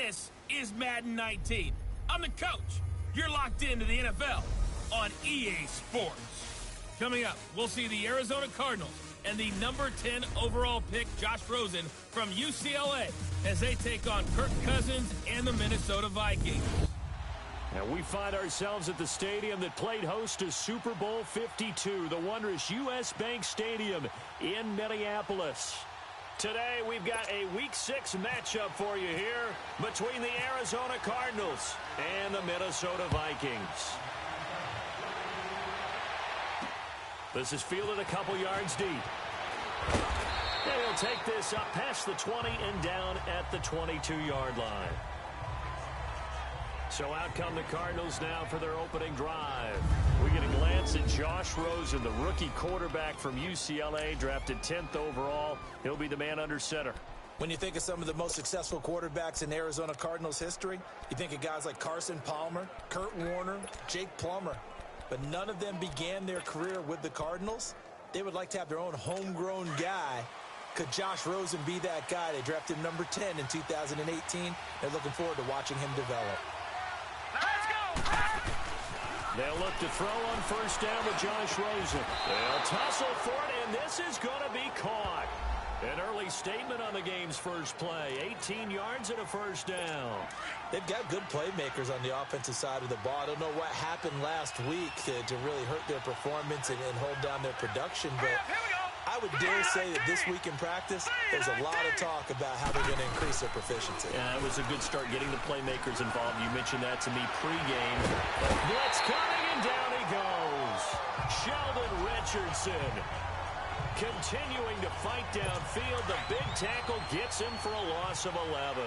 This is Madden 19. I'm the coach. You're locked into the NFL on EA Sports. Coming up, we'll see the Arizona Cardinals and the number 10 overall pick, Josh Rosen, from UCLA, as they take on Kirk Cousins and the Minnesota Vikings. And we find ourselves at the stadium that played host to Super Bowl 52, the wondrous U.S. Bank Stadium in Minneapolis. Today, we've got a Week 6 matchup for you here between the Arizona Cardinals and the Minnesota Vikings. This is fielded a couple yards deep. And he'll take this up past the 20 and down at the 22-yard line. So out come the Cardinals now for their opening drive. We get a glance at Josh Rosen, the rookie quarterback from UCLA, drafted 10th overall. He'll be the man under center. When you think of some of the most successful quarterbacks in Arizona Cardinals history, you think of guys like Carson Palmer, Kurt Warner, Jake Plummer. But none of them began their career with the Cardinals. They would like to have their own homegrown guy. Could Josh Rosen be that guy? They drafted him number 10 in 2018. They're looking forward to watching him develop. Let's go! They'll look to throw on first down with Josh Rosen. They'll tussle for it, and this is going to be caught. An early statement on the game's first play. 18 yards and a first down. They've got good playmakers on the offensive side of the ball. I don't know what happened last week to really hurt their performance and hold down their production, but I would dare say that this week in practice, there's a lot of talk about how they're going to increase their proficiency. Yeah, it was a good start getting the playmakers involved. You mentioned that to me pregame. Blitz coming, and down he goes. Sheldon Richardson continuing to fight downfield. The big tackle gets him for a loss of 11.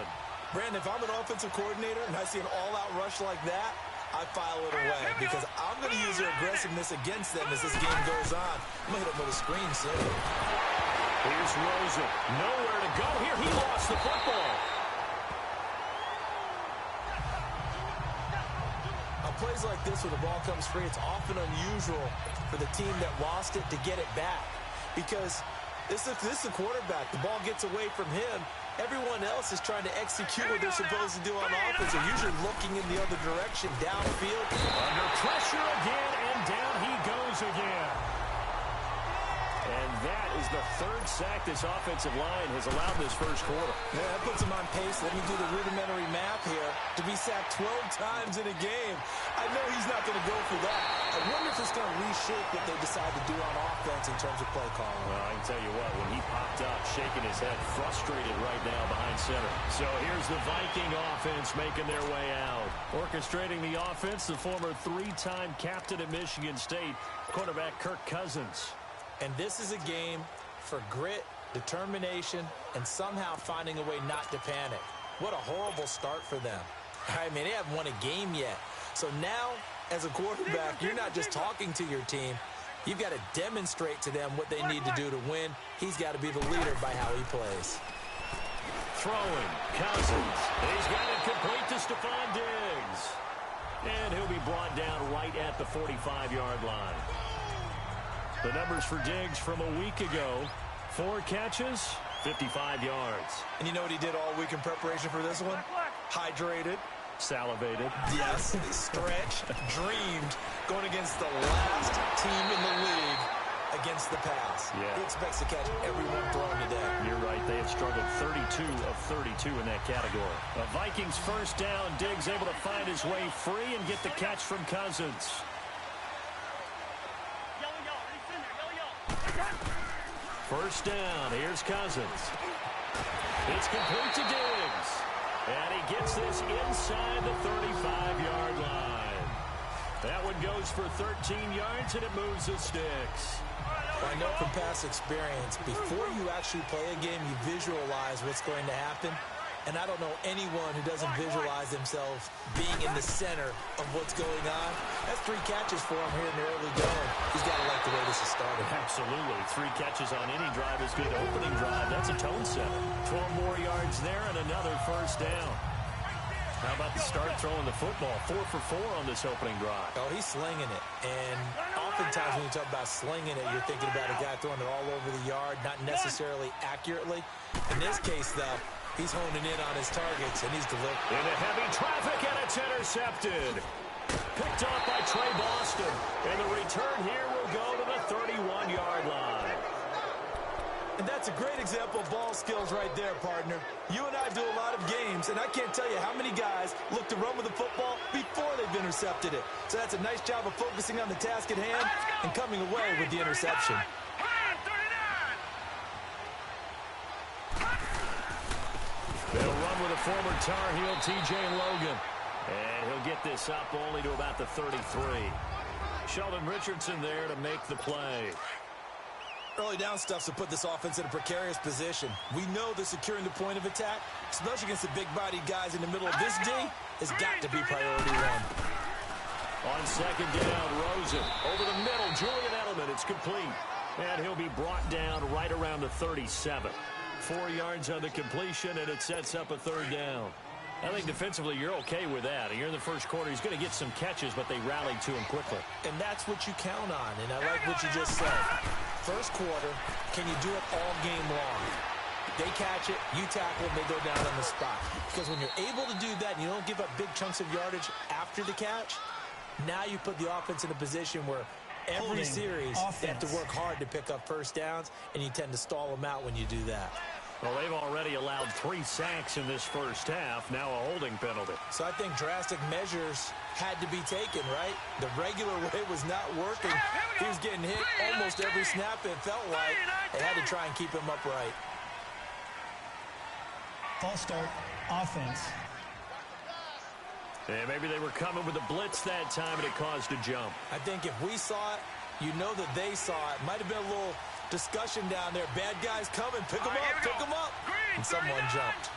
Brandon, if I'm an offensive coordinator and I see an all-out rush like that, I file it away because I'm going to use their aggressiveness against them as this game goes on. I'm going to hit them with a screen soon. Here's Rosen. Nowhere to go here. He lost the football. On plays like this where the ball comes free, it's often unusual for the team that lost it to get it back. Because this is a quarterback. The ball gets away from him. Everyone else is trying to execute what they're supposed to do on offense. They're usually looking in the other direction, downfield. Under pressure again, and down he goes again. And that is the third sack this offensive line has allowed this first quarter. Yeah, that puts him on pace. Let me do the rudimentary math here. To be sacked 12 times in a game, I know he's not going to go for that. I wonder if it's going to reshape what they decide to do on offense in terms of play calling. Well, I can tell you what, when he popped up, shaking his head, frustrated right now behind center. So here's the Viking offense making their way out. Orchestrating the offense, the former three-time captain at Michigan State, quarterback Kirk Cousins. And this is a game for grit, determination, and somehow finding a way not to panic. What a horrible start for them. I mean, they haven't won a game yet. So now, as a quarterback, you're not just talking to your team. You've got to demonstrate to them what they need to do to win. He's got to be the leader by how he plays. Throwing, Cousins. He's got it complete to Stephon Diggs. And he'll be brought down right at the 45-yard line. The numbers for Diggs from a week ago: 4 catches, 55 yards. And you know what he did all week in preparation for this one? Hydrated. Salivated. Yes, stretched, dreamed, going against the last team in the league against the pass. Yeah. He expects to catch everyone thrown today. You're right. They have struggled 32 of 32 in that category. The Vikings first down. Diggs able to find his way free and get the catch from Cousins. First down, here's Cousins. It's complete to Diggs. And he gets this inside the 35-yard line. That one goes for 13 yards, and it moves the sticks. Well, I know from past experience, before you actually play a game, you visualize what's going to happen. And I don't know anyone who doesn't visualize themselves being in the center of what's going on. That's 3 catches for him here in the early going. He's got to like the way this is started. Absolutely. 3 catches on any drive is good. Opening drive, that's a tone setter. 12 more yards there and another first down. How about the start throwing the football? 4 for 4 on this opening drive. Oh, he's slinging it. And oftentimes when you talk about slinging it, you're thinking about a guy throwing it all over the yard, not necessarily accurately. In this case, though, He's honing in on his targets, and he's delivering. Into heavy traffic, and it's intercepted. Picked off by Trey Boston. And the return here will go to the 31-yard line. And that's a great example of ball skills right there, partner. You and I do a lot of games, and I can't tell you how many guys look to run with the football before they've intercepted it. So that's a nice job of focusing on the task at hand and coming away with the interception. They'll run with a former Tar Heel, T.J. Logan. And he'll get this up only to about the 33. Sheldon Richardson there to make the play. Early down stuff to put this offense in a precarious position. We know that securing the point of attack, especially against the big-bodied guys in the middle of this D, has got to be priority one. On second down, Rosen over the middle. Julian Edelman, it's complete. And he'll be brought down right around the 37. 4 yards on the completion, and it sets up a third down. I think defensively you're okay with that. Here in the first quarter, he's going to get some catches, but they rallied to him quickly. And that's what you count on, and I like what you just said. First quarter, can you do it all game long? They catch it, you tackle it, they go down on the spot. Because when you're able to do that and you don't give up big chunks of yardage after the catch, now you put the offense in a position where every series they have to work hard to pick up first downs, and you tend to stall them out when you do that. Well, they've already allowed 3 sacks in this first half, now a holding penalty. So I think drastic measures had to be taken, right? The regular way was not working. He was getting hit almost every snap, it felt like. They had to try and keep him upright. False start, offense. And maybe they were coming with a blitz that time, and it caused a jump. I think if we saw it, you know that they saw it. Might have been a little discussion down there. Bad guys coming. Pick them up. Pick them up. And someone jumped.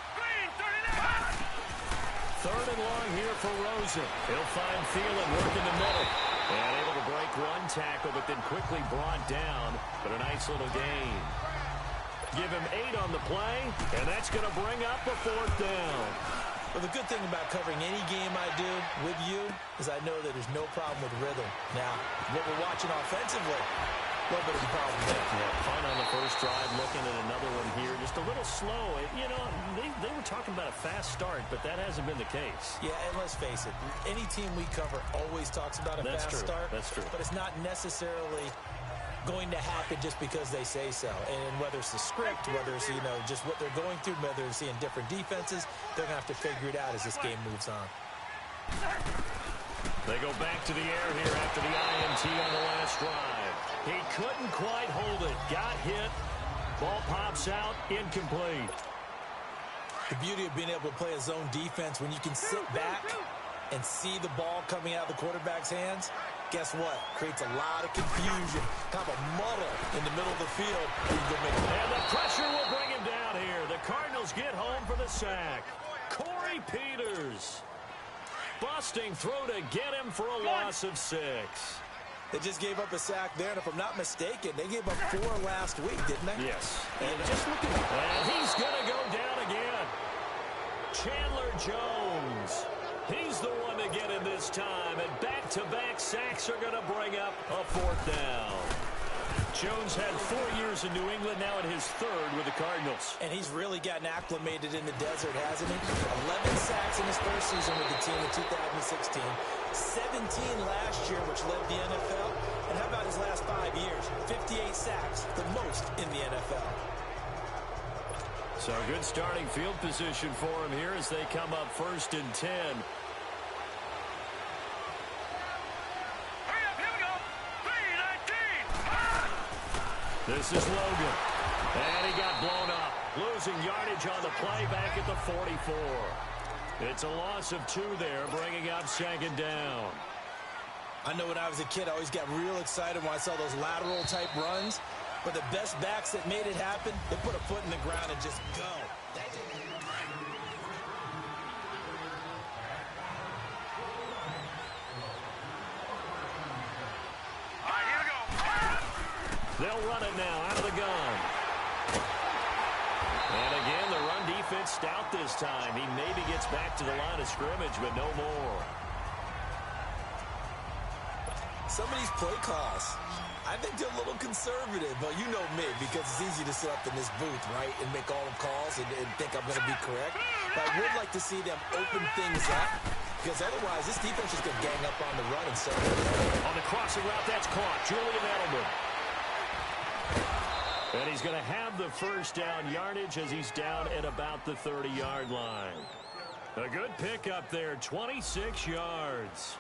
Third and long here for Rosen. He'll find Thielen working the middle. And able to break one tackle, but then quickly brought down. But a nice little gain. Give him 8 on the play, and that's going to bring up a 4th down. Well, the good thing about covering any game I do with you is I know that there's no problem with rhythm. Now, what we're watching offensively, a little bit of a problem there. Yeah, fun on the first drive, looking at another one here. Just a little slow. You know, they were talking about a fast start, but that hasn't been the case. Yeah, and let's face it, any team we cover always talks about a fast start. That's true. But it's not necessarily going to happen just because they say so. And whether it's the script, whether it's, you know, just what they're going through, whether it's seeing different defenses, they're going to have to figure it out as this game moves on. They go back to the air here after the INT on the last drive. He couldn't quite hold it. Got hit. Ball pops out. Incomplete. The beauty of being able to play a zone defense when you can sit back and see the ball coming out of the quarterback's hands, guess what? Creates a lot of confusion, kind of a muddle in the middle of the field. And the pressure will bring him down here. The Cardinals get home for the sack. Corey Peters busting through to get him for a loss of 6. They just gave up a sack there, and if I'm not mistaken, they gave up 4 last week, didn't they? Yes. And just look at that. And he's going to go down again. Chandler Jones. He's the one to get in this time, and back-to-back sacks are going to bring up a 4th down. Jones had 4 years in New England, now in his 3rd with the Cardinals. And he's really gotten acclimated in the desert, hasn't he? 11 sacks in his first season with the team in 2016. 17 last year, which led the NFL. And how about his last 5 years? 58 sacks, the most in the NFL. So good starting field position for him here as they come up 1st and 10. This is Logan. And he got blown up. Losing yardage on the play back at the 44. It's a loss of 2 there, bringing up 2nd down. I know when I was a kid, I always got real excited when I saw those lateral-type runs. But the best backs that made it happen, they put a foot in the ground and just go. They'll run it now out of the gun. And again, the run defense stout this time. He maybe gets back to the line of scrimmage, but no more. some of these play calls, I think they're a little conservative, but you know me, because it's easy to sit up in this booth, right, and make all the calls and think I'm going to be correct. But I would like to see them open things up, because otherwise this defense is going to gang up on the run and so on the crossing route, that's caught. Julian Edelman. And he's going to have the first down yardage as he's down at about the 30-yard line. A good pickup there, 26 yards.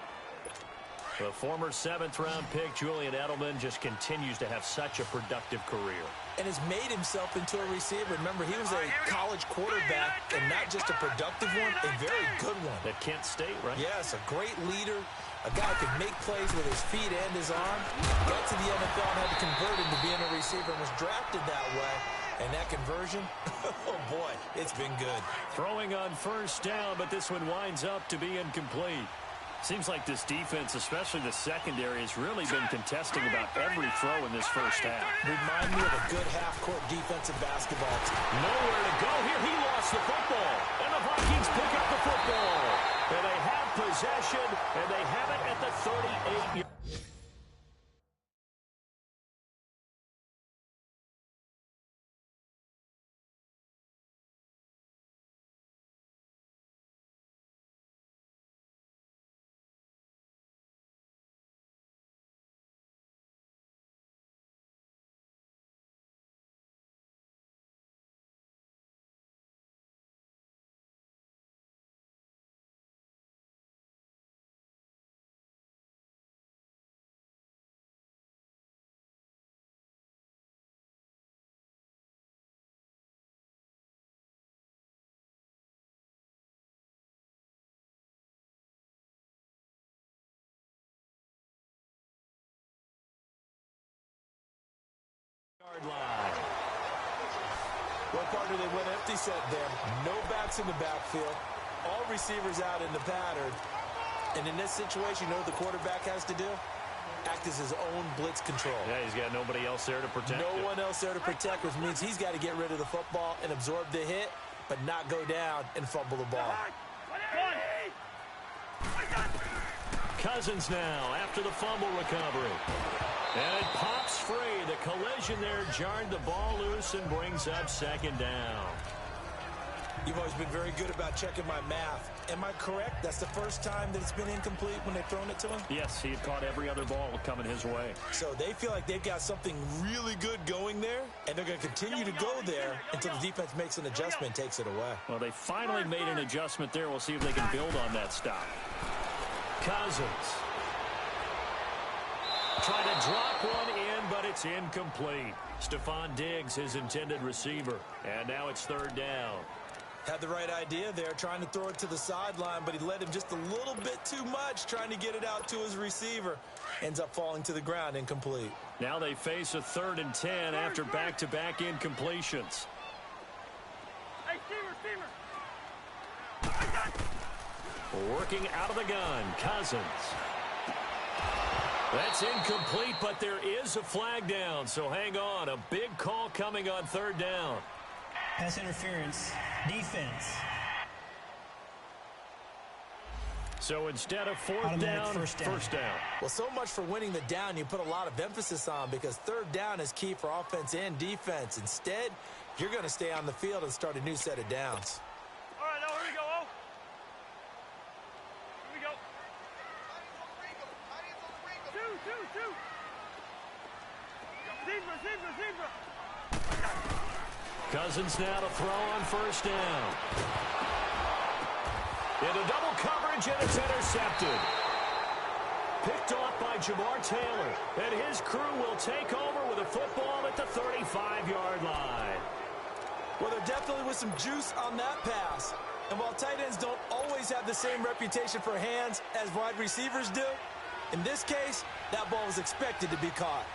The former 7th-round pick, Julian Edelman, just continues to have such a productive career. And has made himself into a receiver. Remember, he was a college quarterback, and not just a productive one, a very good one. At Kent State, right? Yes, a great leader, a guy who could make plays with his feet and his arm. Got to the NFL and had to convert into being a receiver and was drafted that way. And that conversion, oh boy, it's been good. Throwing on first down, but this one winds up to be incomplete. Seems like this defense, especially the secondary, has really been contesting about every throw in this first half. Remind me of a good half-court defensive basketball team. Nowhere to go here. He lost the football. And the Vikings pick up the football. And they have possession, and they have it at the 38-yard. Line. Well, partner, they went empty set there. No backs in the backfield. All receivers out in the pattern. And in this situation, you know what the quarterback has to do? Act as his own blitz control. Yeah, he's got nobody else there to protect him. No one else there to protect, which means he's got to get rid of the football and absorb the hit, but not go down and fumble the ball. Cousins now after the fumble recovery. And it pops free. The collision there jarred the ball loose and brings up second down. You've always been very good about checking my math. Am I correct? That's the first time that it's been incomplete when they've thrown it to him? Yes, he had caught every other ball coming his way. So they feel like they've got something really good going there, and they're going to continue to go there until the defense makes an adjustment and takes it away. Well, they finally made an adjustment there. We'll see if they can build on that stop. Cousins. Trying to drop one in, but it's incomplete. Stephon Diggs, his intended receiver. And now it's third down. Had the right idea there, trying to throw it to the sideline, but he led him just a little bit too much, trying to get it out to his receiver. Ends up falling to the ground, incomplete. Now they face a 3rd and 10 after back-to-back incompletions. Hey, receiver. Working out of the gun, Cousins. That's incomplete, but there is a flag down, so hang on. A big call coming on 3rd down. Pass interference, defense. So instead of fourth down, first down. Well, so much for winning the down you put a lot of emphasis on, because 3rd down is key for offense and defense. Instead, you're going to stay on the field and start a new set of downs. All right, now here we go. Two. Zebra. Cousins now to throw on first down. Into double coverage, and it's intercepted. Picked off by Jamar Taylor. And his crew will take over with a football at the 35-yard line. Well, there definitely was some juice on that pass. And while tight ends don't always have the same reputation for hands as wide receivers do, in this case, that ball was expected to be caught.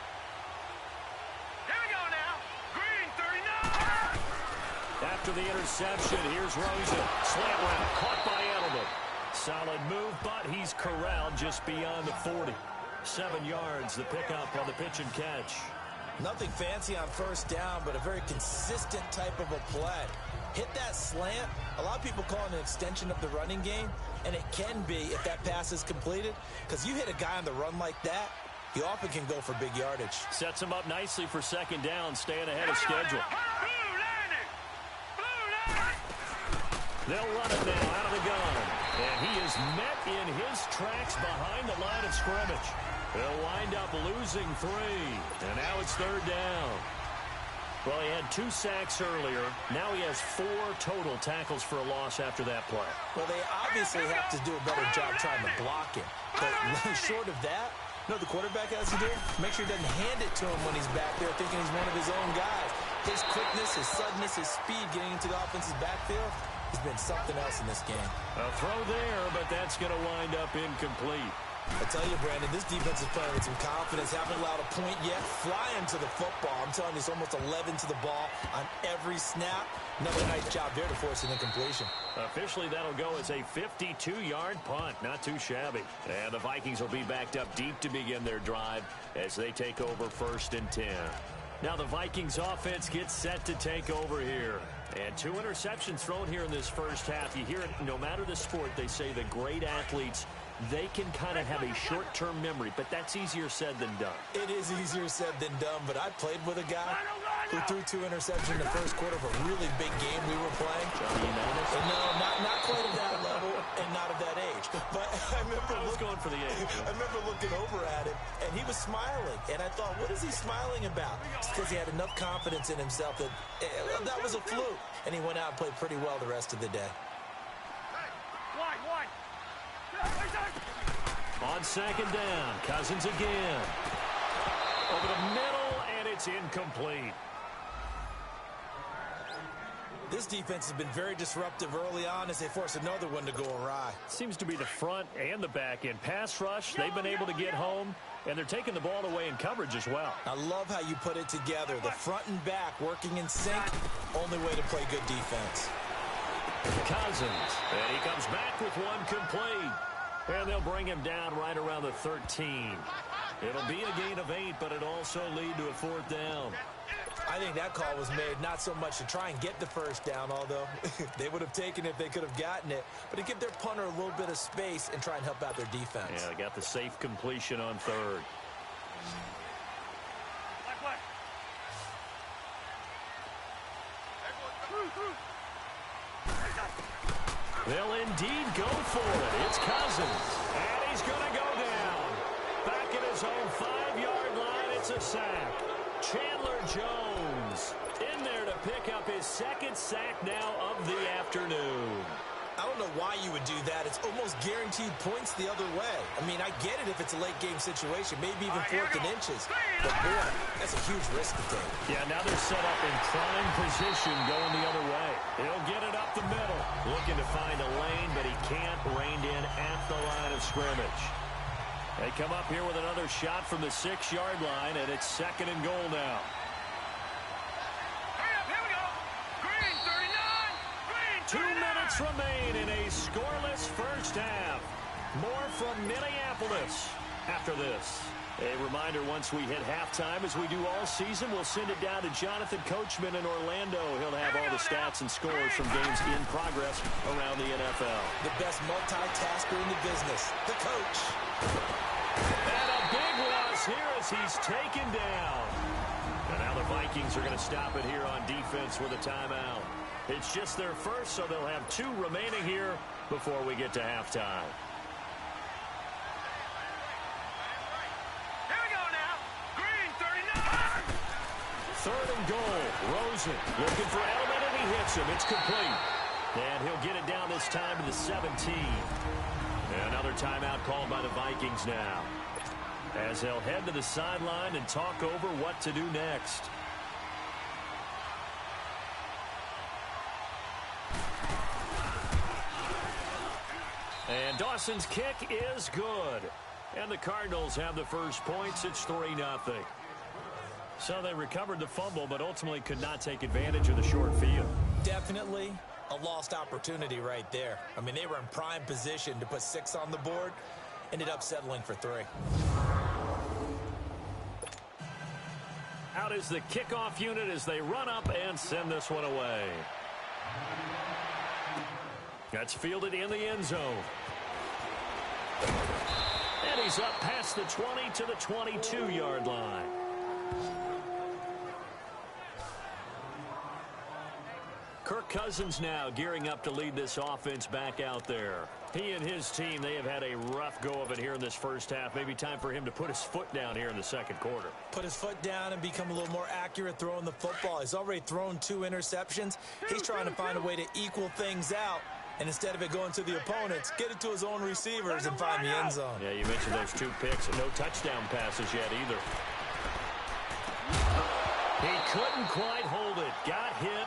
Here we go now. Green, 39. After the interception, here's Rosen. Slant route, caught by Edelman. Solid move, but he's corralled just beyond the 40. 7 yards, the pickup on the pitch and catch. Nothing fancy on first down, but a very consistent type of a play. Hit that slant. A lot of people call it an extension of the running game, and it can be if that pass is completed, because you hit a guy on the run like that, He often can go for big yardage. Sets him up nicely for second down, staying ahead of schedule. They'll run it now out of the gun. And he is met in his tracks behind the line of scrimmage. They'll wind up losing 3. And now it's third down. Well, he had 2 sacks earlier. Now he has 4 total tackles for a loss after that play. Well, they obviously have to do a better job trying to block him. But short of that, you know what the quarterback has to do? Make sure he doesn't hand it to him when he's back there thinking he's one of his own guys. His quickness, his suddenness, his speed getting into the offense's backfield has been something else in this game. A throw there, but that's going to wind up incomplete. I tell you, Brandon, this defense is playing with some confidence. Haven't allowed a point yet. Flying to the football. I'm telling you, it's almost 11 to the ball on every snap. Another nice job there to force an incompletion. Officially, that'll go as a 52-yard punt. Not too shabby. And the Vikings will be backed up deep to begin their drive as they take over 1st and 10. Now the Vikings offense gets set to take over here. And 2 interceptions thrown here in this first half. You hear it, no matter the sport, they say the great athletes, they can kind of have a short-term memory, but that's easier said than done. It is easier said than done, but I played with a guy who threw 2 interceptions in the first quarter of a really big game we were playing. No, not quite at that level and not at that age. But I remember going for the age. I remember looking over at him, and he was smiling. And I thought, what is he smiling about? It's because he had enough confidence in himself that that was a fluke. And he went out and played pretty well the rest of the day. On second down, Cousins again. Over the middle, and it's incomplete. This defense has been very disruptive early on as they force another one to go awry. Seems to be the front and the back end. Pass rush, they've been able to get home, and they're taking the ball away in coverage as well. I love how you put it together. The front and back working in sync, only way to play good defense. Cousins, and he comes back with one complete. And they'll bring him down right around the 13. It'll be a gain of 8, but it'll also lead to a 4th down. I think that call was made not so much to try and get the first down, although they would have taken it if they could have gotten it, but to give their punter a little bit of space and try and help out their defense. Yeah, they got the safe completion on 3rd. They'll indeed go for it. It's Cousins. And he's going to go down. Back at his own 5-yard line, it's a sack. Chandler Jones in there to pick up his 2nd sack now of the afternoon. I don't know why you would do that. It's almost guaranteed points the other way. I mean, I get it if it's a late-game situation, maybe even 4th and inches. But, boy, that's a huge risk to take. Yeah, now they're set up in prime position going the other way. He'll get it up the middle. Looking to find a lane, but he can't. Reined in at the line of scrimmage. They come up here with another shot from the 6-yard line, and it's 2nd and goal now. Here we go. Green, 39. 2 minutes remain in a scoreless first half. More from Minneapolis after this. A reminder, once we hit halftime, as we do all season, we'll send it down to Jonathan Coachman in Orlando. He'll have all the stats and scores from games in progress around the NFL. The best multitasker in the business, the coach. And a big loss here as he's taken down. And now the Vikings are going to stop it here on defense with a timeout. It's just their first, so they'll have 2 remaining here before we get to halftime. Here we go now. Green, 39. 3rd and goal. Rosen looking for Edelman, and he hits him. It's complete. And he'll get it down this time to the 17. And another timeout called by the Vikings now, as they'll head to the sideline and talk over what to do next. And Dawson's kick is good. And the Cardinals have the first points. It's 3-0. So they recovered the fumble, but ultimately could not take advantage of the short field. Definitely a lost opportunity right there. I mean, they were in prime position to put 6 on the board. Ended up settling for 3. Out is the kickoff unit as they run up and send this one away. That's fielded in the end zone. And he's up past the 20 to the 22-yard line. Kirk Cousins now gearing up to lead this offense back out there. He and his team, they have had a rough go of it here in this first half. Maybe time for him to put his foot down here in the second quarter. Put his foot down and become a little more accurate throwing the football. He's already thrown 2 interceptions. He's trying to find a way to equal things out. And instead of it going to the opponents, get it to his own receivers and find the end zone. Yeah, you mentioned those 2 picks and no touchdown passes yet either. He couldn't quite hold it. Got hit.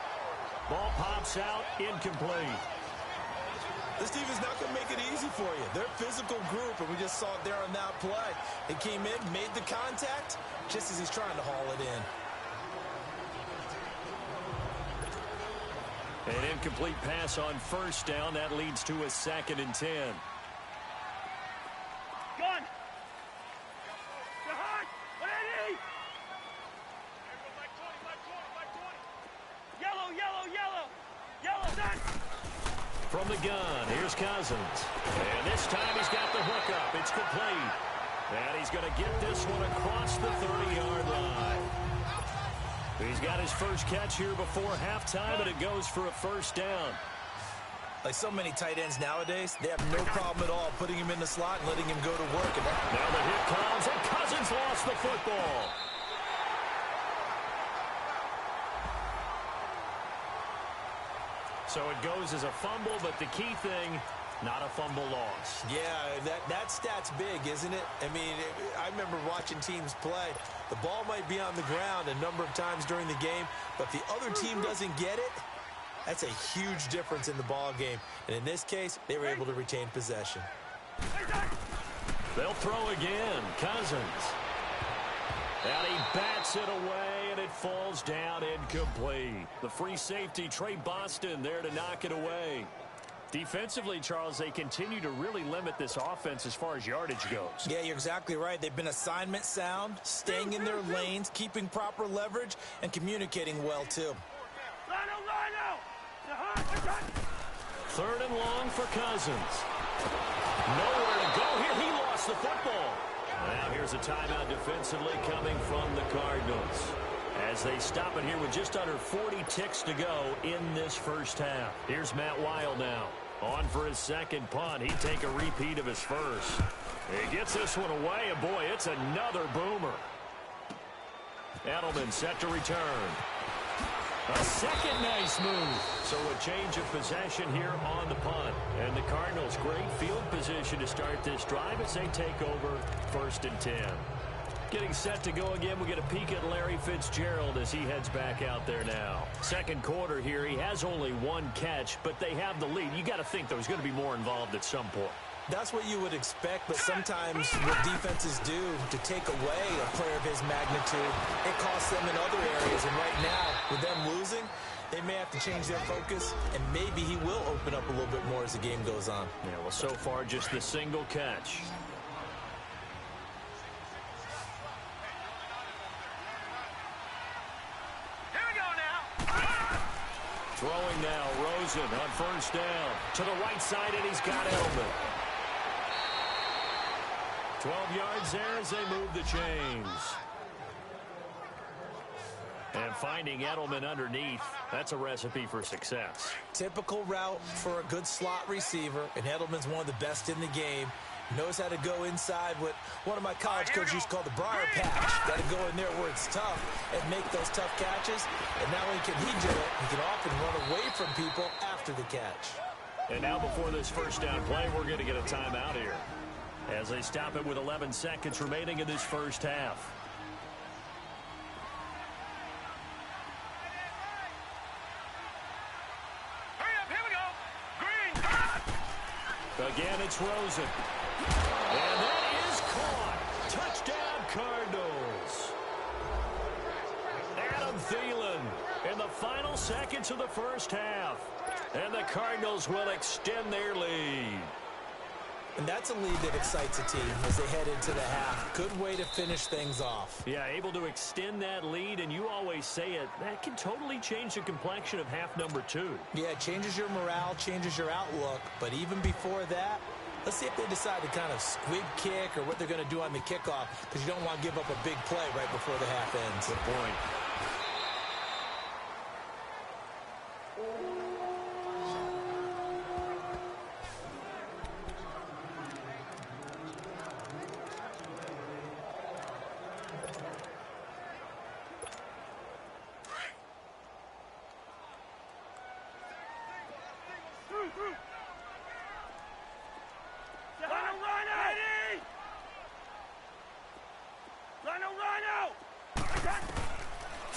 Ball pops out, incomplete. This team is not going to make it easy for you. They're a physical group, and we just saw it there on that play. He came in, made the contact, just as he's trying to haul it in. An incomplete pass on first down. That leads to a 2nd and 10. Gun! Behind! Ready! Yellow, yellow, yellow! Yellow, done! From the gun, here's Cousins. And this time he's got the hook up. It's complete. And he's going to get this one across the 30-yard line. He's got his first catch here before halftime, and it goes for a first down. Like so many tight ends nowadays, they have no problem at all putting him in the slot and letting him go to work. Now the hit comes, and Cousins lost the football. So it goes as a fumble, but the key thing, not a fumble loss. Yeah, that stat's big, isn't it? I mean, I remember watching teams play. The ball might be on the ground a number of times during the game, but if the other team doesn't get it, that's a huge difference in the ball game. And in this case, they were able to retain possession. They'll throw again. Cousins. And he bats it away, and it falls down incomplete. The free safety, Trey Boston, there to knock it away. Defensively, Charles, they continue to really limit this offense as far as yardage goes. Yeah, you're exactly right. They've been assignment sound, staying in their lanes, keeping proper leverage, and communicating well, too. Third and long for Cousins. Nowhere to go here. He lost the football. Now here's a timeout defensively coming from the Cardinals, as they stop it here with just under 40 ticks to go in this first half. Here's Matt Weil now. On for his second punt. He'd take a repeat of his first. He gets this one away, and boy, it's another boomer. Edelman set to return. A second nice move. So a change of possession here on the punt. And the Cardinals, great field position to start this drive as they take over 1st and 10. Getting set to go again. We get a peek at Larry Fitzgerald as he heads back out there now. Second quarter here. He has only 1 catch, but they have the lead. You got to think there's going to be more involved at some point. That's what you would expect, but sometimes what defenses do to take away a player of his magnitude, it costs them in other areas. And right now, with them losing, they may have to change their focus, and maybe he will open up a little bit more as the game goes on. Yeah, well, so far, just the single catch. Here we go now. Throwing now, Rosen on first down. To the right side, and he's got Edelman. 12 yards there as they move the chains. And finding Edelman underneath, that's a recipe for success. Typical route for a good slot receiver, and Edelman's one of the best in the game. Knows how to go inside what one of my college coaches used to call the briar patch. Got to go in there where it's tough and make those tough catches. And not only can he do it, he can often run away from people after the catch. And now before this first down play, we're going to get a timeout here, as they stop it with 11 seconds remaining in this first half. Hurry up, here we go. Green. Again, it's Rosen. And that is caught. Touchdown, Cardinals. Adam Thielen in the final seconds of the first half. And the Cardinals will extend their lead. And that's a lead that excites a team as they head into the half. Good way to finish things off. Yeah, able to extend that lead, and you always say it, that can totally change the complexion of half number 2. Yeah, it changes your morale, changes your outlook. But even before that, Let's see if they decide to kind of squib kick or what they're going to do on the kickoff, because you don't want to give up a big play right before the half ends. Good point.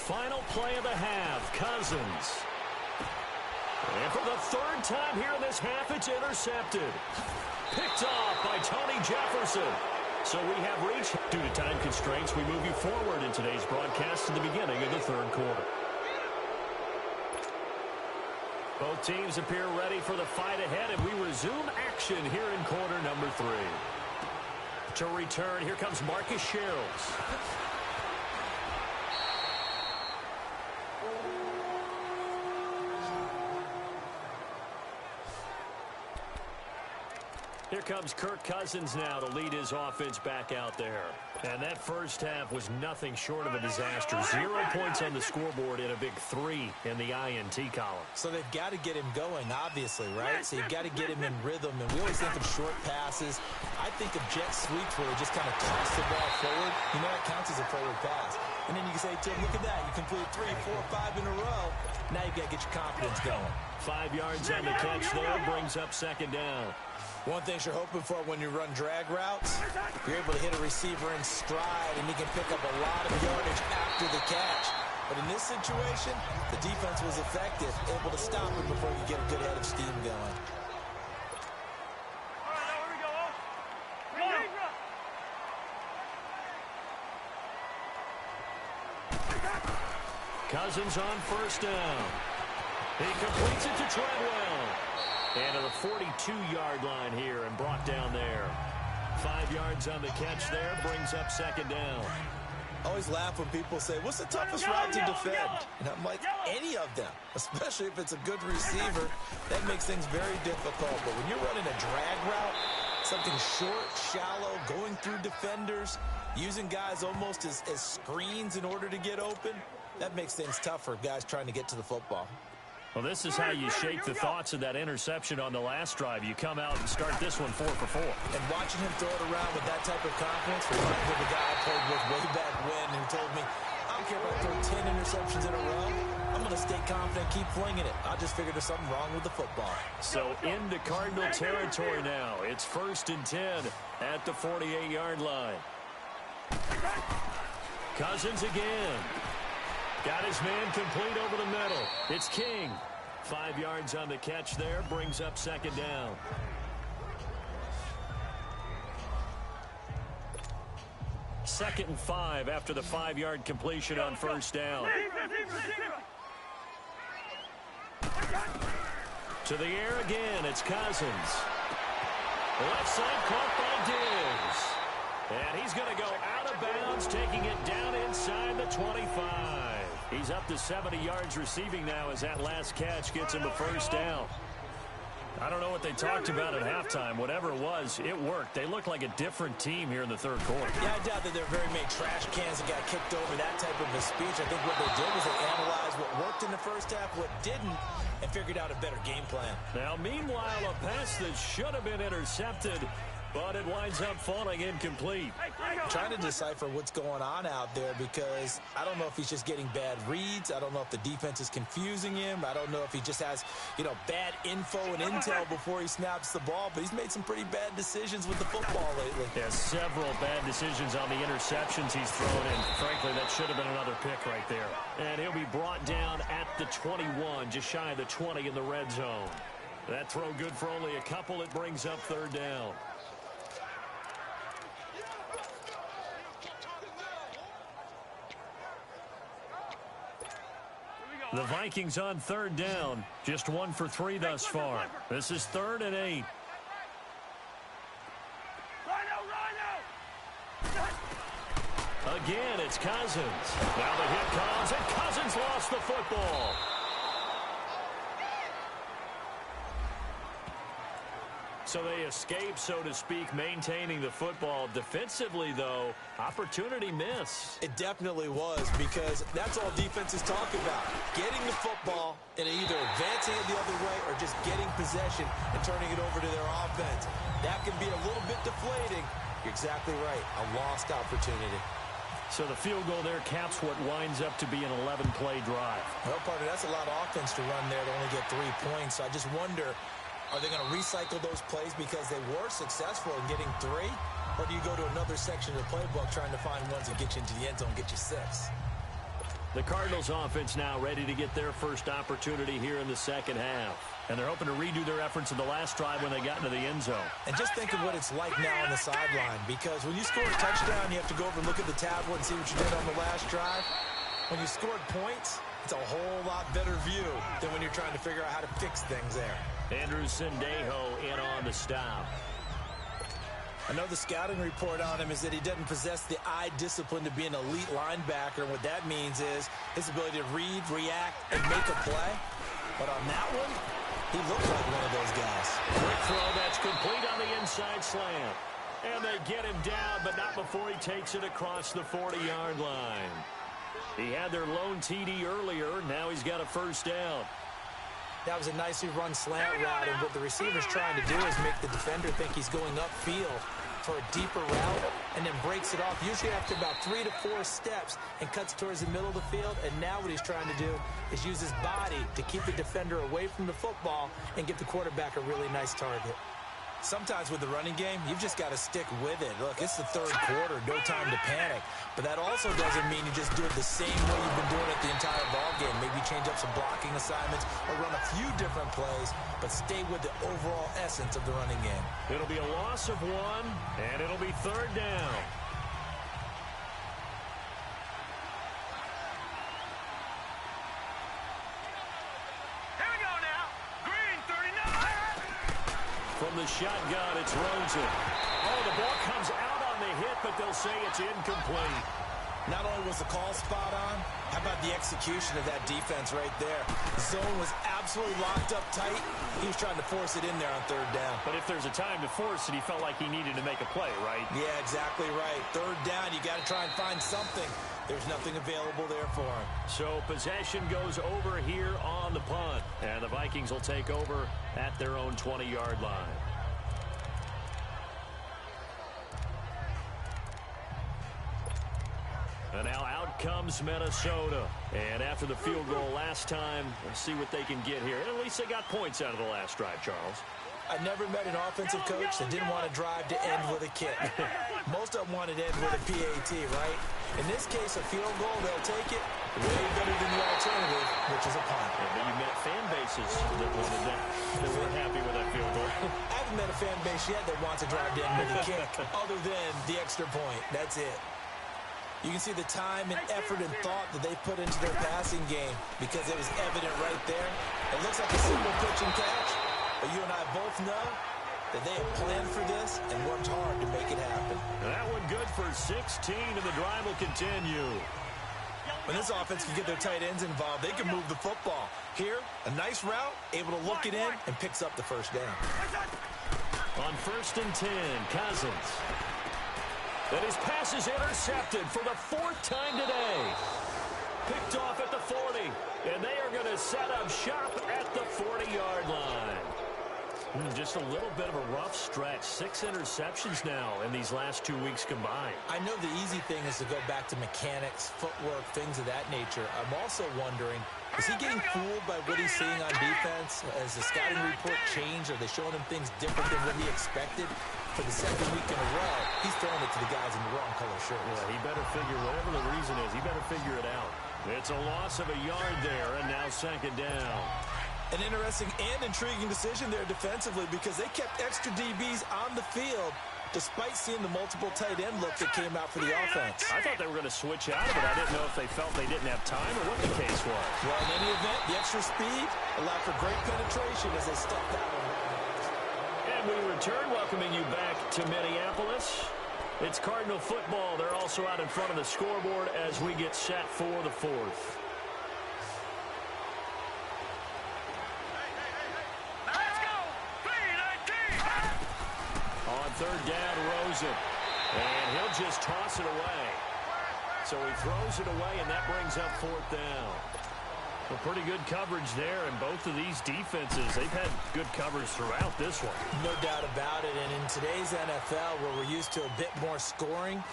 Final play of the half, Cousins. And for the third time here in this half, it's intercepted. Picked off by Tony Jefferson. So we have reached, due to time constraints, we move you forward in today's broadcast to the beginning of the third quarter. Both teams appear ready for the fight ahead, and we resume action here in quarter number 3. To return, here comes Marcus Sherrills. Here comes Kirk Cousins now to lead his offense back out there. And that first half was nothing short of a disaster. 0 points on the scoreboard and a big 3 in the INT column. So they've got to get him going, obviously, right? So you've got to get him in rhythm. And we always think of short passes. I think of jet sweeps where they just kind of toss the ball forward. You know, that counts as a forward pass. And then you can say, Tim, look at that. You completed 3, 4, 5 in a row. Now you've got to get your confidence going. 5 yards on the catch there, brings up second down. One thing you're hoping for when you run drag routes, you're able to hit a receiver in stride, and he can pick up a lot of yardage after the catch. But in this situation, the defense was effective, able to stop him before you get a good head of steam going. Cousins on first down. He completes it to Treadwell. And to the 42-yard line here and brought down there. 5 yards on the catch there, brings up second down. I always laugh when people say, what's the toughest route to defend? And I'm like, any of them, especially if it's a good receiver. That makes things very difficult. But when you're running a drag route, something short, shallow, going through defenders, using guys almost as screens in order to get open, that makes things tough for guys trying to get to the football. Well, this is how you shape the thoughts of that interception on the last drive. You come out and start this one 4 for 4. And watching him throw it around with that type of confidence reminds me of the guy I played with way back when who told me, I don't care if I throw 10 interceptions in a row. I'm going to stay confident, keep flinging it. I just figured there's something wrong with the football. So into Cardinal territory now. It's 1st and 10 at the 48-yard line. Cousins again. Got his man complete over the middle. It's King. 5 yards on the catch there. Brings up second down. Second and 5 after the 5-yard completion on first down. To the air again. It's Cousins. Left side caught by Diggs. And he's going to go out of bounds, taking it down inside the 25. He's up to 70 yards receiving now as that last catch gets him a first down. I don't know what they talked about at halftime. Whatever it was, it worked. They look like a different team here in the third quarter. Yeah, I doubt that there are very many trash cans that got kicked over, that type of a speech. I think what they did was they analyzed what worked in the first half, what didn't, and figured out a better game plan. Now, meanwhile, a pass that should have been intercepted, but it winds up falling incomplete. I'm trying to decipher what's going on out there because I don't know if he's just getting bad reads. I don't know if the defense is confusing him. I don't know if he just has, bad info and intel before he snaps the ball. But he's made some pretty bad decisions with the football lately. Yeah, several bad decisions on the interceptions he's thrown in. Frankly, that should have been another pick right there. And he'll be brought down at the 21, just shy of the 20 in the red zone. That throw good for only a couple. It brings up third down. The Vikings on third down. Just 1 for 3 thus far. This is 3rd and 8. Again, it's Cousins. Now the hit comes, and Cousins lost the football. So they escape, so to speak, maintaining the football. Defensively, though, opportunity miss. It definitely was, because that's all defenses talk about. Getting the football and either advancing it the other way or just getting possession and turning it over to their offense. That can be a little bit deflating. You're exactly right. A lost opportunity. So the field goal there caps what winds up to be an 11-play drive. Well, partner, that's a lot of offense to run there to only get 3 points. So I just wonder, are they going to recycle those plays because they were successful in getting 3? Or do you go to another section of the playbook trying to find ones that get you into the end zone, get you 6? The Cardinals offense now ready to get their first opportunity here in the second half. And they're hoping to redo their efforts in the last drive when they got into the end zone. And just think of what it's like now on the sideline, because when you score a touchdown, you have to go over and look at the tablet and see what you did on the last drive. When you scored points, it's a whole lot better view than when you're trying to figure out how to fix things there. Andrew Sendejo in on the stop. I know the scouting report on him is that he doesn't possess the eye discipline to be an elite linebacker, and what that means is his ability to read, react, and make a play. But on that one, he looked like one of those guys. Quick throw that's complete on the inside slant. And they get him down, but not before he takes it across the 40-yard line. He had their lone TD earlier. Now he's got a first down. That was a nicely run slant route, and what the receiver's trying to do is make the defender think he's going upfield for a deeper route, and then breaks it off, usually after about 3 to 4 steps, and cuts towards the middle of the field. And now what he's trying to do is use his body to keep the defender away from the football and give the quarterback a really nice target. Sometimes with the running game, you've just got to stick with it. Look, it's the third quarter, no time to panic. But that also doesn't mean you just do it the same way you've been doing it the entire ballgame. Maybe change up some blocking assignments or run a few different plays, but stay with the overall essence of the running game. It'll be a loss of 1, and it'll be third down. From the shotgun, it's Rosen. Oh, the ball comes out on the hit, but they'll say it's incomplete. Not only was the call spot on, how about the execution of that defense right there? The zone was absolutely locked up tight. He was trying to force it in there on third down. But if there's a time to force it, he felt like he needed to make a play, right? Yeah, exactly right. Third down, you got to try and find something. There's nothing available there for him. So possession goes over here on the punt. And the Vikings will take over at their own 20-yard line. And now out comes Minnesota. And after the field goal last time, let's see what they can get here. And at least they got points out of the last drive, Charles. I never met an offensive coach that didn't want to drive to end with a kick. Most of them wanted to end with a PAT, right? In this case, a field goal, they'll take it way better than the alternative, which is a punt. Yeah, but you met fan bases that wanted that. They weren't happy with that field goal. I haven't met a fan base yet that wants to drive to end with a kick other than the extra point. That's it. You can see the time and effort and thought that they put into their passing game because it was evident right there. It looks like a simple pitch and catch, but you and I both know that they have planned for this and worked hard to make it happen. That one good for 16, and the drive will continue. When this offense can get their tight ends involved, they can move the football. Here, a nice route, able to look it in, and picks up the first down. On 1st and 10, Cousins. And his pass is intercepted for the 4th time today. Picked off at the 40, and they are going to set up shop at the 40-yard line. Just a little bit of a rough stretch. 6 interceptions now in these last 2 weeks combined. I know the easy thing is to go back to mechanics, footwork, things of that nature. I'm also wondering, is he getting fooled by what he's seeing on defense? Has the scouting report changed? Are they showing him things different than what he expected? For the 2nd week in a row, he's throwing it to the guys in the wrong color shirts. Yeah, he better figure, whatever the reason is, he better figure it out. It's a loss of a yard there, and now 2nd down. An interesting and intriguing decision there defensively because they kept extra DBs on the field despite seeing the multiple tight end look that came out for the offense. I thought they were going to switch out of it. I didn't know if they felt they didn't have time or what the case was. Well, in any event, the extra speed allowed for great penetration as they stepped out. And we return, welcoming you back to Minneapolis. It's Cardinal football. They're also out in front of the scoreboard as we get set for the 4th. Let's go! 3-19! third down, Rosen. And he'll just toss it away. So he throws it away, and that brings up fourth down. Well, pretty good coverage there, and both of these defenses, they've had good coverage throughout this one. No doubt about it, and in today's NFL, where we're used to a bit more scoring,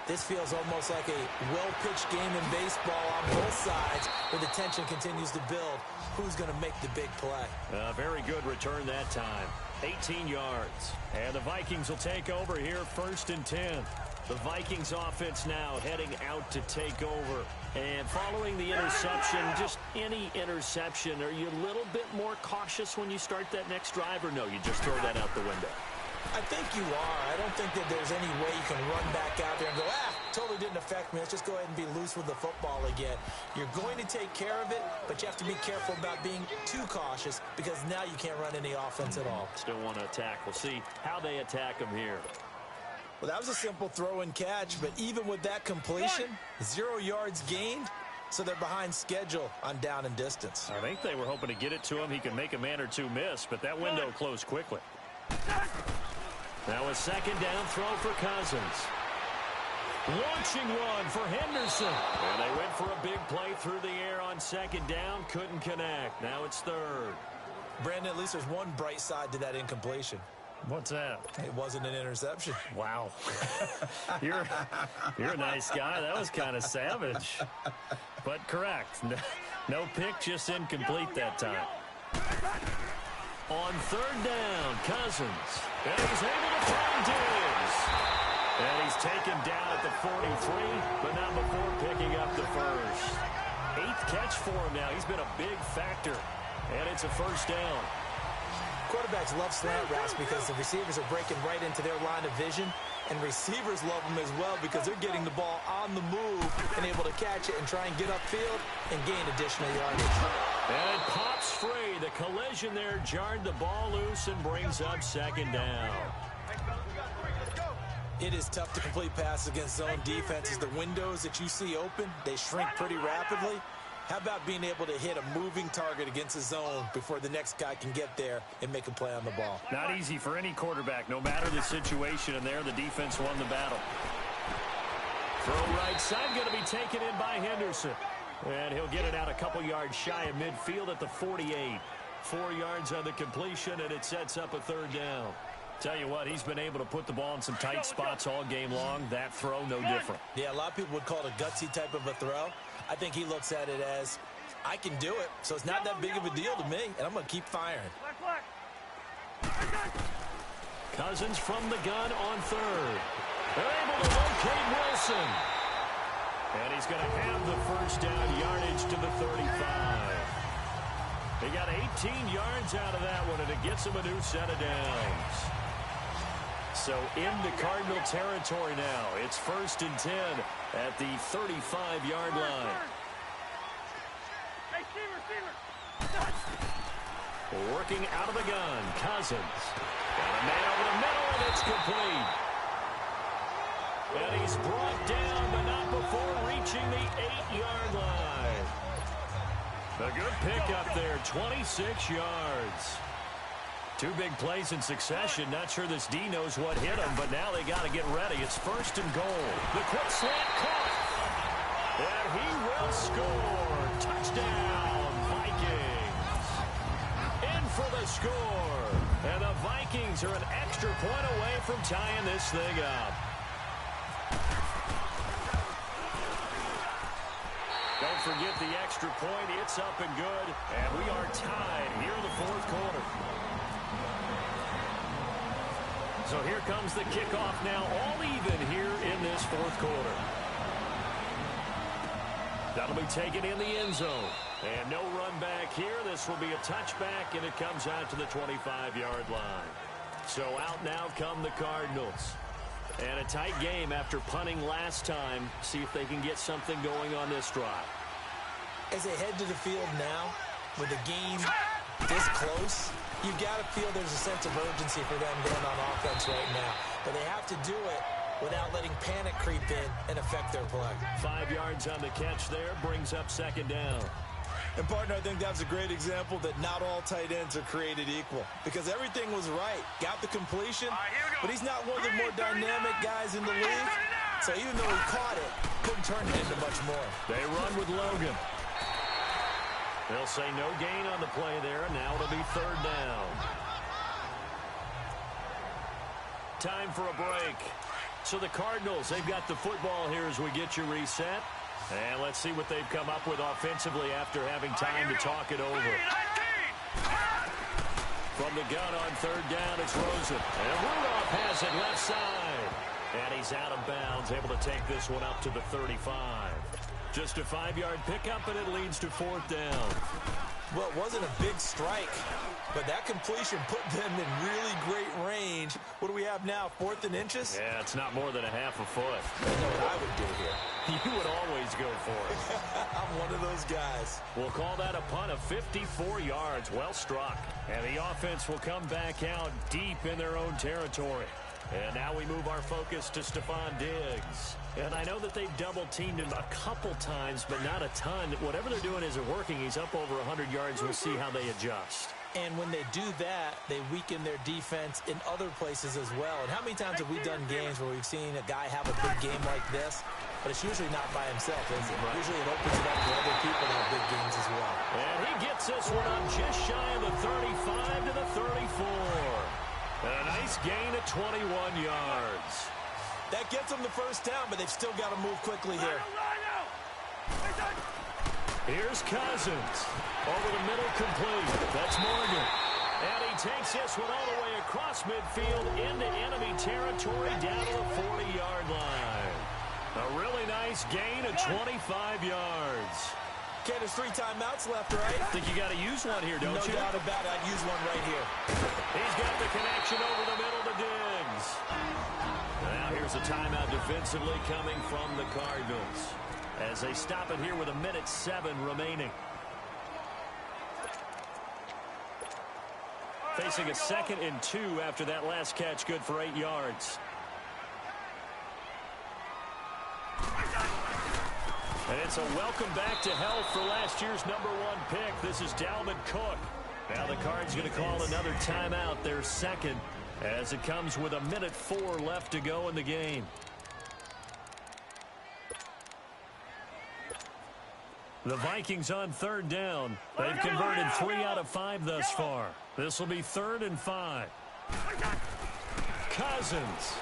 this feels almost like a well-pitched game in baseball on both sides, where the tension continues to build. Who's going to make the big play? Very good return that time. 18 yards. And the Vikings will take over here, 1st and 10. The Vikings offense now heading out to take over. And following the interception, just any interception, are you a little bit more cautious when you start that next drive, or no, you just throw that out the window? I think you are. I don't think that there's any way you can run back out there and go, totally didn't affect me. Let's just go ahead and be loose with the football again. You're going to take care of it, but you have to be careful about being too cautious because now you can't run any offense at all. Still want to attack. We'll see how they attack them here. Well, that was a simple throw and catch, but even with that completion, 0 yards gained, so they're behind schedule on down and distance. I think they were hoping to get it to him. He can make a man or two miss, but that window closed quickly. Now a 2nd down throw for Cousins. Launching one for Henderson. And they went for a big play through the air on 2nd down. Couldn't connect. Now it's 3rd. Brandon, at least there's one bright side to that incompletion. What's that? It wasn't an interception. Wow. You're a nice guy. That was kind of savage. But correct. No pick, just incomplete that time. On 3rd down, Cousins. And he's able to find Diggs. And he's taken down at the 43, but not before picking up the first. 8th catch for him now. He's been a big factor. And it's a 1st down. Quarterbacks love slant routes because the receivers are breaking right into their line of vision, and receivers love them as well because they're getting the ball on the move and able to catch it and try and get upfield and gain additional yardage. And it pops free. The collision there jarred the ball loose and brings up 2nd down. It is tough to complete passes against zone defenses. The windows that you see open, they shrink pretty rapidly. How about being able to hit a moving target against a zone before the next guy can get there and make a play on the ball? Not easy for any quarterback, no matter the situation, and there the defense won the battle. Throw right side, going to be taken in by Henderson. And he'll get it out a couple yards shy of midfield at the 48. 4 yards on the completion, and it sets up a 3rd down. Tell you what, he's been able to put the ball in some tight spots all game long. That throw, no different. Yeah, a lot of people would call it a gutsy type of a throw. I think he looks at it as, I can do it, so it's not that big of a deal to me, and I'm going to keep firing. Cousins from the gun on 3rd. They're able to locate Wilson. And he's going to have the 1st down, yardage to the 35. He got 18 yards out of that one, and it gets him a new set of downs. So into Cardinal territory now. It's 1st and 10 at the 35-yard line. Working out of the gun, Cousins. Got a man over the middle, and it's complete. And he's brought down, but not before reaching the 8-yard line. A good pickup there, 26 yards. 2 big plays in succession. Not sure this D knows what hit him, but now they got to get ready. It's 1st and goal. The quick slant caught. And he will score. Touchdown, Vikings. In for the score. And the Vikings are an extra point away from tying this thing up. Don't forget the extra point. It's up and good. And we are tied here in the 4th quarter. So here comes the kickoff now, all even here in this 4th quarter. That'll be taken in the end zone. And no run back here. This will be a touchback, and it comes out to the 25-yard line. So out now come the Cardinals. And a tight game after punting last time. See if they can get something going on this drive. As they head to the field now, with the game this close, you've got to feel there's a sense of urgency for them going on offense right now. But they have to do it without letting panic creep in and affect their play. 5 yards on the catch there, brings up 2nd down. And, partner, I think that's a great example that not all tight ends are created equal because everything was right. Got the completion, but he's not one of the more dynamic guys in the league. So even though he caught it, couldn't turn it into much more. They run with Logan. They'll say no gain on the play there, and now it'll be third down. Time for a break. So the Cardinals, they've got the football here as we get you reset. And let's see what they've come up with offensively after having time to talk it over. From the gun on third down, it's Rosen. And Rudolph has it left side. And he's out of bounds, able to take this one up to the 35. Just a 5-yard pickup, and it leads to fourth down. Well, it wasn't a big strike, but that completion put them in really great range. What do we have now, 4th and inches? Yeah, it's not more than a half a foot. You know what I would do here? You would always go for it. I'm one of those guys. We'll call that a punt of 54 yards. Well struck. And the offense will come back out deep in their own territory. And now we move our focus to Stephon Diggs. And I know that they've double-teamed him a couple times, but not a ton. Whatever they're doing isn't working. He's up over 100 yards. We'll see how they adjust. And when they do that, they weaken their defense in other places as well. And how many times have we done games where we've seen a guy have a big game like this? But it's usually not by himself, is it? Right. Usually it opens it up for other people to have big games as well. And he gets this one up just shy of the 35 to the 34. And a nice gain of 21 yards. That gets them the first down, but they've still got to move quickly here. Here's Cousins. Over the middle, complete. That's Morgan. And he takes this one all the way across midfield into enemy territory down to the 40-yard line. A really nice gain of 25 yards. Okay, there's 3 timeouts left, right? I think you got to use one here, don't you? No doubt about it. I'd use one right here. He's got the connection over the middle to Diggs. Now here's a timeout defensively coming from the Cardinals as they stop it here with 1:07 remaining. Facing a 2nd and 2 after that last catch, good for 8 yards. And it's a welcome back to health for last year's #1 pick. This is Dalvin Cook. Now the Cards going to call another timeout, their second, as it comes with 1:04 left to go in the game. The Vikings on third down. They've converted 3 out of 5 thus far. This will be 3rd and 5. Cousins.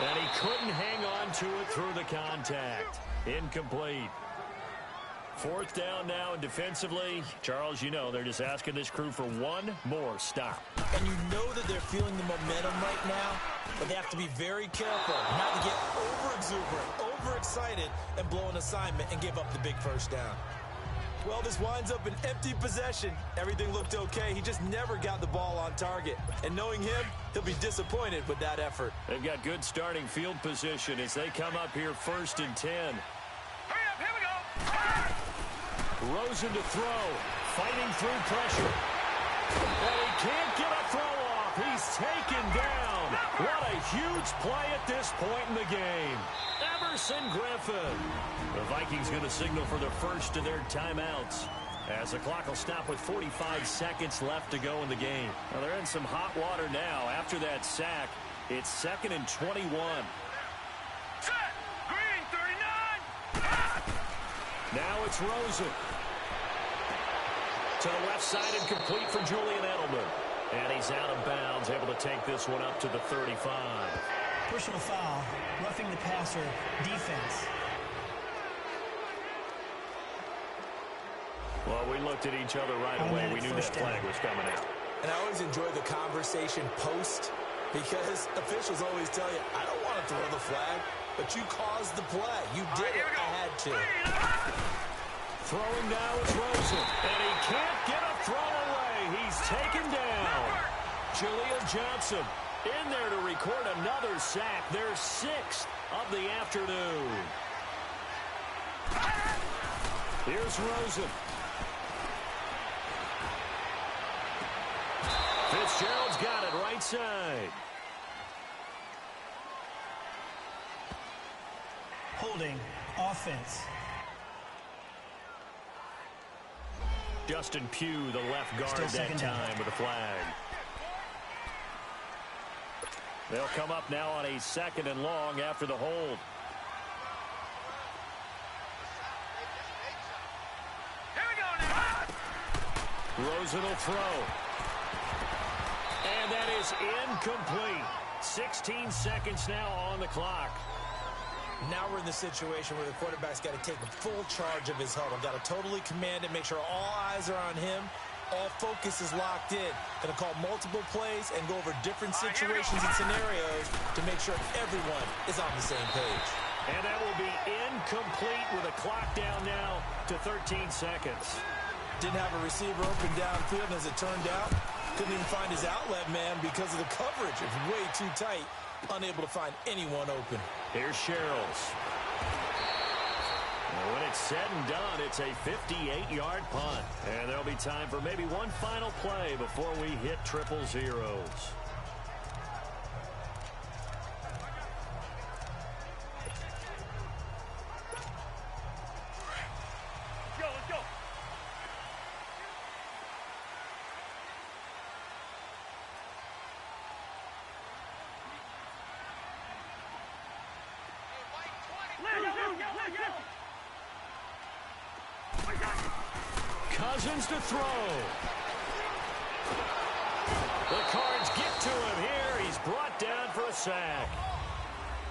And he couldn't hang on to it through the contact. Incomplete. 4th down now, and defensively, Charles, you know, they're just asking this crew for one more stop. And you know that they're feeling the momentum right now, but they have to be very careful not to get over-exuberant, overexcited, and blow an assignment and give up the big first down. Well, this winds up an empty possession. Everything looked okay. He just never got the ball on target. And knowing him, he'll be disappointed with that effort. They've got good starting field position as they come up here 1st and 10. Hurry up, here we go. Rosen to throw, fighting through pressure. And he can't get a throw off. He's taken down. What a huge play at this point in the game. Emerson Griffin. The Vikings going to signal for the first of their timeouts as the clock will stop with 45 seconds left to go in the game. Well, they're in some hot water now. After that sack, it's 2nd and 21. Set. Green, 39. Now it's Rosen. To the left side and complete for Julian Edelman. And he's out of bounds, able to take this one up to the 35. Personal foul, roughing the passer, defense. Well, we looked at each other right away. We knew that flag was coming out. And I always enjoy the conversation post because officials always tell you, I don't want to throw the flag, but you caused the play. You did it. I had to. Throwing now is Rosen. And he can't get a throw away. He's taken down. Jaleel Johnson in there to record another sack. Their 6th of the afternoon. Here's Rosen. Fitzgerald's got it right side. Holding, offense. Justin Pugh, the left guard Still that second down. time with a flag. They'll come up now on a 2nd and long after the hold. Here we go now. Rosen will throw. And that is incomplete. 16 seconds now on the clock. Now we're in the situation where the quarterback's got to take full charge of his huddle. Got to totally command it, make sure all eyes are on him. All focus is locked in. Going to call multiple plays and go over different situations and scenarios to make sure everyone is on the same page. And that will be incomplete with a clock down now to 13 seconds. Didn't have a receiver open downfield, as it turned out. Couldn't even find his outlet man because of the coverage. It was way too tight. Unable to find anyone open. Here's Sherrills. When it's said and done, it's a 58-yard punt. And there'll be time for maybe one final play before we hit triple zeros. Let's go. Cousins to throw. The Cards get to him here. He's brought down for a sack.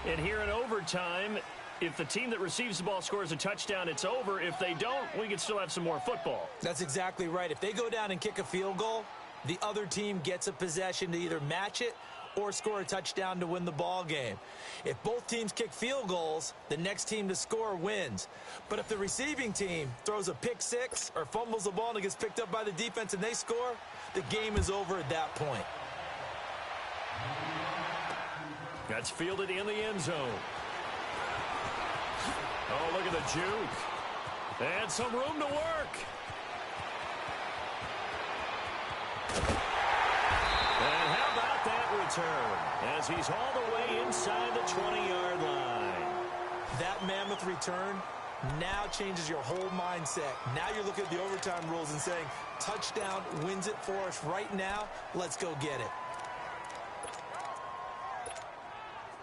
And here in overtime, if the team that receives the ball scores a touchdown, it's over. If they don't, we can still have some more football. That's exactly right. If they go down and kick a field goal, the other team gets a possession to either match it or score a touchdown to win the ball game. If both teams kick field goals, the next team to score wins. But if the receiving team throws a pick six or fumbles the ball and it gets picked up by the defense and they score, the game is over at that point. That's fielded in the end zone. Oh, look at the juke. And some room to work. And how about that return as he's all the way inside the 20-yard line. That mammoth return now changes your whole mindset. Now you're looking at the overtime rules and saying, touchdown wins it for us right now. Let's go get it.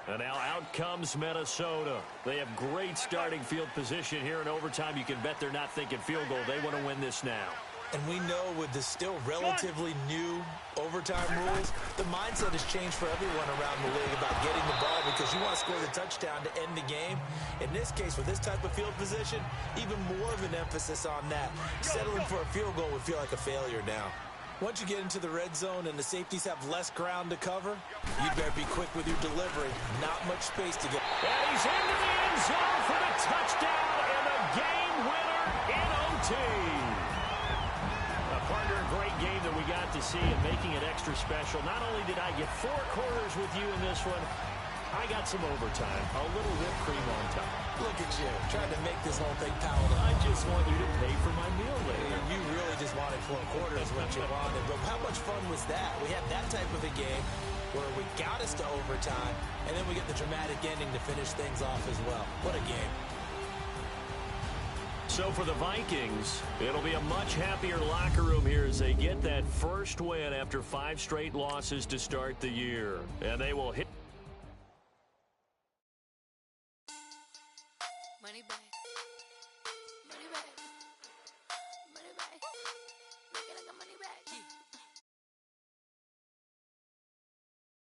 And now out comes Minnesota. They have great starting field position here in overtime. You can bet they're not thinking field goal. They want to win this now. And we know with the still relatively new overtime rules, the mindset has changed for everyone around the league about getting the ball because you want to score the touchdown to end the game. In this case, with this type of field position, even more of an emphasis on that. Settling for a field goal would feel like a failure now. Once you get into the red zone and the safeties have less ground to cover, you better be quick with your delivery. Not much space to get. And he's into the end zone for the touchdown and the game winner in OT. Partner, a great game that we got to see and making it extra special. Not only did I get 4 quarters with you in this one, I got some overtime. A little whipped cream on top. Look at you, trying to make this whole thing palatable. I just want you to pay for my meal later. You really just wanted 4 quarters what you wanted. But how much fun was that? We had that type of a game where we got us to overtime, and then we get the dramatic ending to finish things off as well. What a game. So for the Vikings, it'll be a much happier locker room here as they get that first win after 5 straight losses to start the year. And they will hit. Money bag. Money bag. Money bag. Looking like a